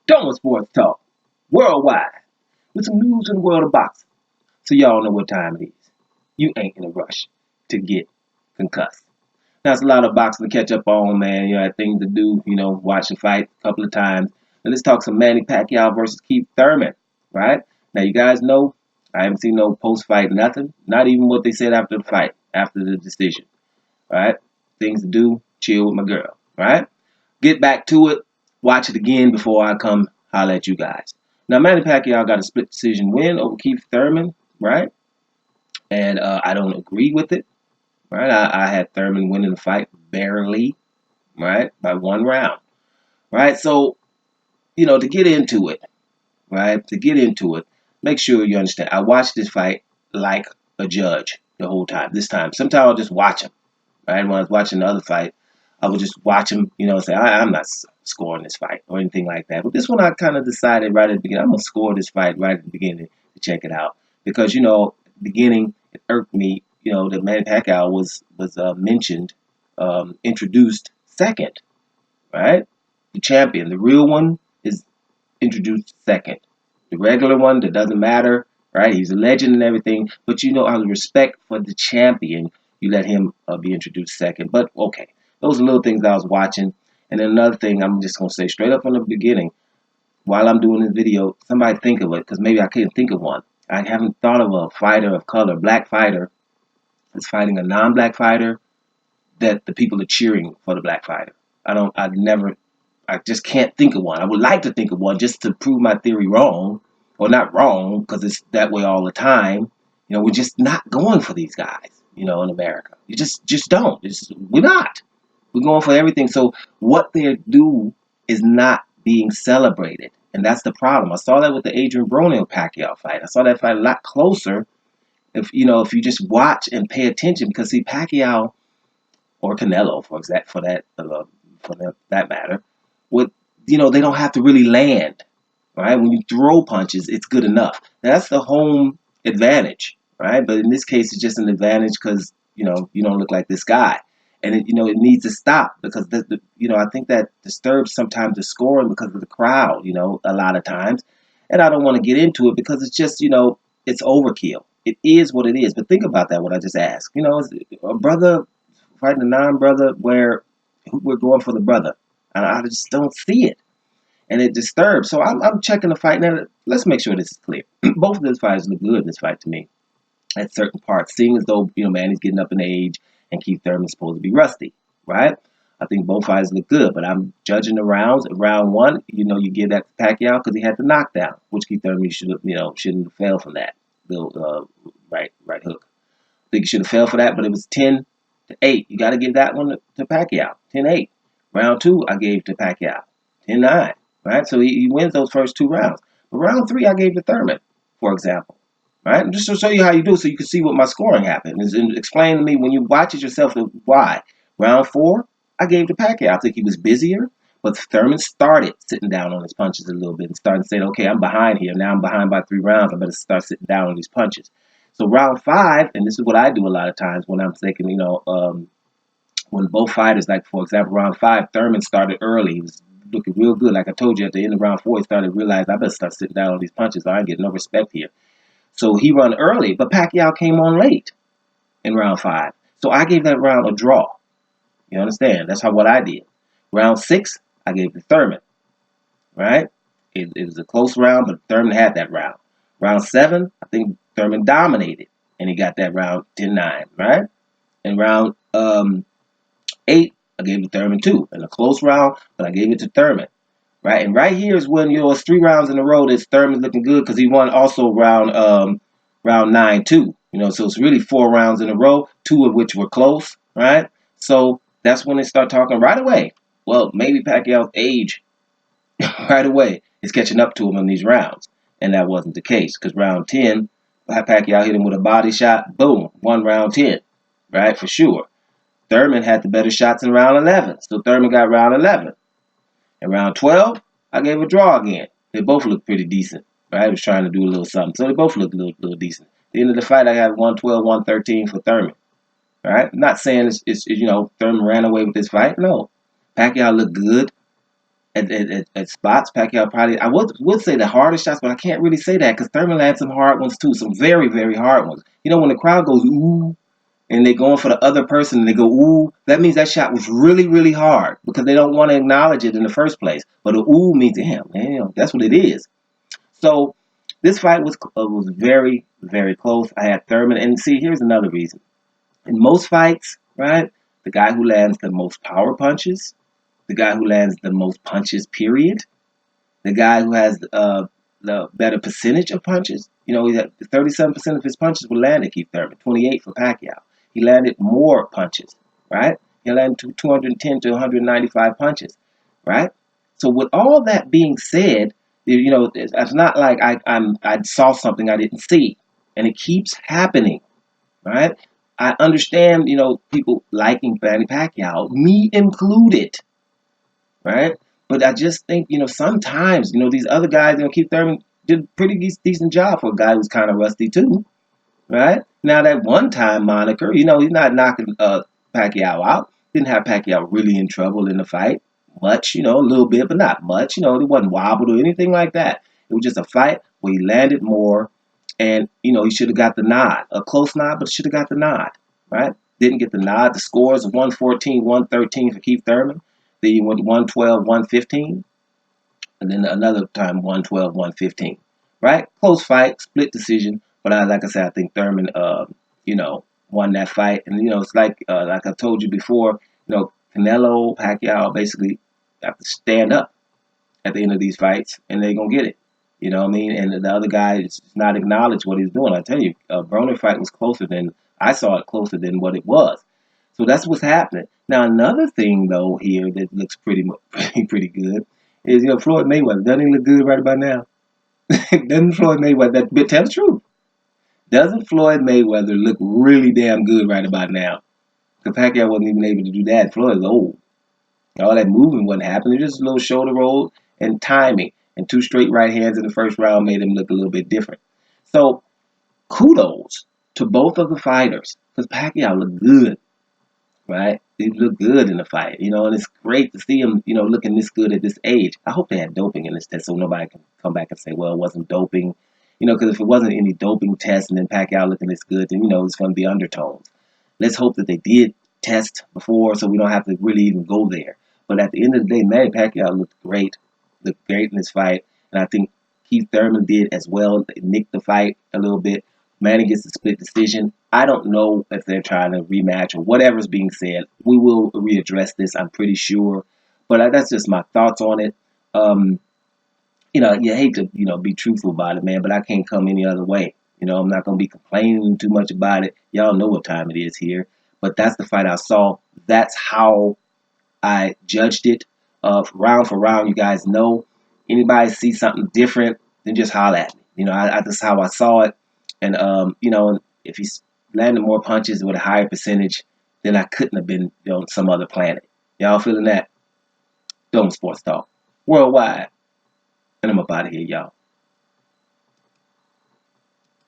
Dome Sports Talk, worldwide, with some news in the world of boxing. So y'all know what time it is. You ain't in a rush to get concussed. Now, it's a lot of boxing to catch up on, man. I had things to do, watch the fight a couple of times. Now, let's talk some Manny Pacquiao versus Keith Thurman, right? Now, you guys know I haven't seen no post-fight nothing, not even what they said after the fight, after the decision, right? Things to do, chill with my girl, right? Get back to it, watch it again before I come holler at you guys. Now, Manny Pacquiao got a split decision win over Keith Thurman, right? And I don't agree with it, right? I had Thurman winning the fight barely, right, by 1 round, right? So, to get into it, right, make sure you understand. I watched this fight like a judge the whole time. This time, sometimes I'll just watch him, right? When I was watching the other fight, I would just watch him, say, I'm not scoring this fight or anything like that. But this one, I kind of decided right at the beginning, I'm going to score this fight right at the beginning to check it out. Because, at the beginning, it irked me, that Manny Pacquiao was mentioned, introduced second, right? The champion, the real one, is introduced second. The regular one, that doesn't matter, right? He's a legend and everything. But, out of respect for the champion, you let him be introduced second. But, okay. Those are little things I was watching. And then another thing, I'm just going to say straight up from the beginning, while I'm doing this video, somebody think of it, because maybe I can't think of one. I haven't thought of a fighter of color, black fighter, that's fighting a non-black fighter, that the people are cheering for the black fighter. I just can't think of one. I would like to think of one just to prove my theory wrong, or not wrong, because it's that way all the time. We're just not going for these guys, in America. You just don't. We're not. We're going for everything. So what they do is not being celebrated. And that's the problem. I saw that with the Adrian Broner-Pacquiao fight. I saw that fight a lot closer if you just watch and pay attention. Because, see, Pacquiao or Canelo, for that matter, they don't have to really land, right? When you throw punches, it's good enough. Now, that's the home advantage, right? But in this case, it's just an advantage because, you don't look like this guy. And it needs to stop because I think that disturbs sometimes the scoring because of the crowd, a lot of times. And I don't want to get into it because it's just, it's overkill. It is what it is. But think about that, what I just asked. Is a brother fighting a non-brother where we're going for the brother. And I just don't see it. And it disturbs. So I'm checking the fight. Now, let's make sure this is clear. Both of those fights look good in this fight to me at certain parts, seeing as though, Manny's getting up in age and Keith Thurman's supposed to be rusty, right? I think both fights look good, but I'm judging the rounds. Round one, you give that to Pacquiao because he had the knockdown, which Keith Thurman shouldn't have failed from that, the right hook. I think he should have failed for that, but it was 10-8. You got to give that one to Pacquiao, 10-8. Round two, I gave to Pacquiao, 10-9, right? So he wins those first 2 rounds. But round three, I gave to Thurman, for example. Right? And just to show you how you do it so you can see what my scoring happened. And explain to me when you watch it yourself why. Round four, I gave to Pacquiao. I think he was busier, but Thurman started sitting down on his punches a little bit and started saying, okay, I'm behind here. Now I'm behind by 3 rounds. I better start sitting down on these punches. So round five, and this is what I do a lot of times when I'm thinking, when both fighters, like for example, round five, Thurman started early. He was looking real good. Like I told you at the end of round four, he started to realize I better start sitting down on these punches. I ain't getting no respect here. So he run early, but Pacquiao came on late in round five. So I gave that round a draw. You understand? That's what I did. Round six, I gave to Thurman. Right? It was a close round, but Thurman had that round. Round seven, I think Thurman dominated, and he got that round 10-9. Right? And round eight, I gave to Thurman too. In a close round, but I gave it to Thurman. Right, and right here is when it's 3 rounds in a row that Thurman's looking good because he won also round 9 too. So it's really 4 rounds in a row, 2 of which were close. Right, so that's when they start talking right away. Well, maybe Pacquiao's age right away is catching up to him in these rounds, and that wasn't the case because round 10, Pacquiao hit him with a body shot. Boom, won round 10. Right, for sure. Thurman had the better shots in round 11, so Thurman got round 11. In round 12, I gave a draw again. They both looked pretty decent. Right? I was trying to do a little something. So they both looked a little decent. At the end of the fight, I got 112, 113 for Thurman. All right? I'm not saying it's Thurman ran away with this fight. No. Pacquiao looked good. at spots. Pacquiao probably, I would say the hardest shots, but I can't really say that because Thurman landed some hard ones too, some very, very hard ones. You know, when the crowd goes, ooh, and they going for the other person and they go, ooh, that means that shot was really, really hard because they don't want to acknowledge it in the first place. But the ooh means, damn, that's what it is. So this fight was very, very close. I had Thurman, and see, here's another reason. In most fights, right, the guy who lands the most power punches, the guy who lands the most punches, period, the guy who has the better percentage of punches. You know, 37% of his punches were landed, Keith Thurman, 28 for Pacquiao. He landed more punches, right? He landed 210 to 195 punches, right? So with all that being said, you know, it's not like I saw something I didn't see, and it keeps happening, right? I understand, you know, people liking Manny Pacquiao, me included, right? But I just think, you know, sometimes, you know, these other guys, you know, Keith Thurman did a pretty decent job for a guy who's kind of rusty too, right? Now that one time moniker, you know, he's not knocking Pacquiao out. Didn't have Pacquiao really in trouble in the fight much, you know, a little bit, but not much. You know, it wasn't wobbled or anything like that. It was just a fight where he landed more, and you know, he should have got the nod, a close nod, but should have got the nod, right? Didn't get the nod. The scores of 114, 113 for Keith Thurman. Then he went 112, 115, and then another time 112, 115. Right? Close fight, split decision. But like I said, I think Thurman, you know, won that fight. And you know, it's like I told you before, you know, Canelo, Pacquiao basically have to stand up at the end of these fights, and they're gonna get it. You know what I mean? And the other guy is not acknowledge what he's doing. I tell you, Broner fight was closer than I saw it, closer than what it was. So that's what's happening. Now another thing though here that looks pretty good is, you know, Floyd Mayweather. Doesn't he look good right about now? Doesn't Floyd Mayweather, that bit tell the truth? Doesn't Floyd Mayweather look really damn good right about now? Because Pacquiao wasn't even able to do that. Floyd's old. All that movement wasn't happening. Just a little shoulder roll and timing. And two straight right hands in the first round made him look a little bit different. So kudos to both of the fighters. Because Pacquiao looked good, right? He looked good in the fight, you know, and it's great to see him, you know, looking this good at this age. I hope they had doping in this test so nobody can come back and say, well, it wasn't doping. You know, because if it wasn't any doping test and then Pacquiao looking this good, then, you know, it's going to be undertones. Let's hope that they did test before so we don't have to really even go there. But at the end of the day, Manny Pacquiao looked great in this fight. And I think Keith Thurman did as well. They nicked the fight a little bit. Manny gets the split decision. I don't know if they're trying to rematch or whatever's being said. We will readdress this, I'm pretty sure. But that's just my thoughts on it. You know, you hate to, you know, be truthful about it, man, but I can't come any other way. You know, I'm not going to be complaining too much about it. Y'all know what time it is here. But that's the fight I saw. That's how I judged it. Round for round, you guys know. Anybody see something different, then just holler at me. You know, that's how I saw it. And, you know, if he's landing more punches with a higher percentage, then I couldn't have been, you know, some other planet. Y'all feeling that? Dome Sports Talk. Worldwide. And I'm up out of here, y'all.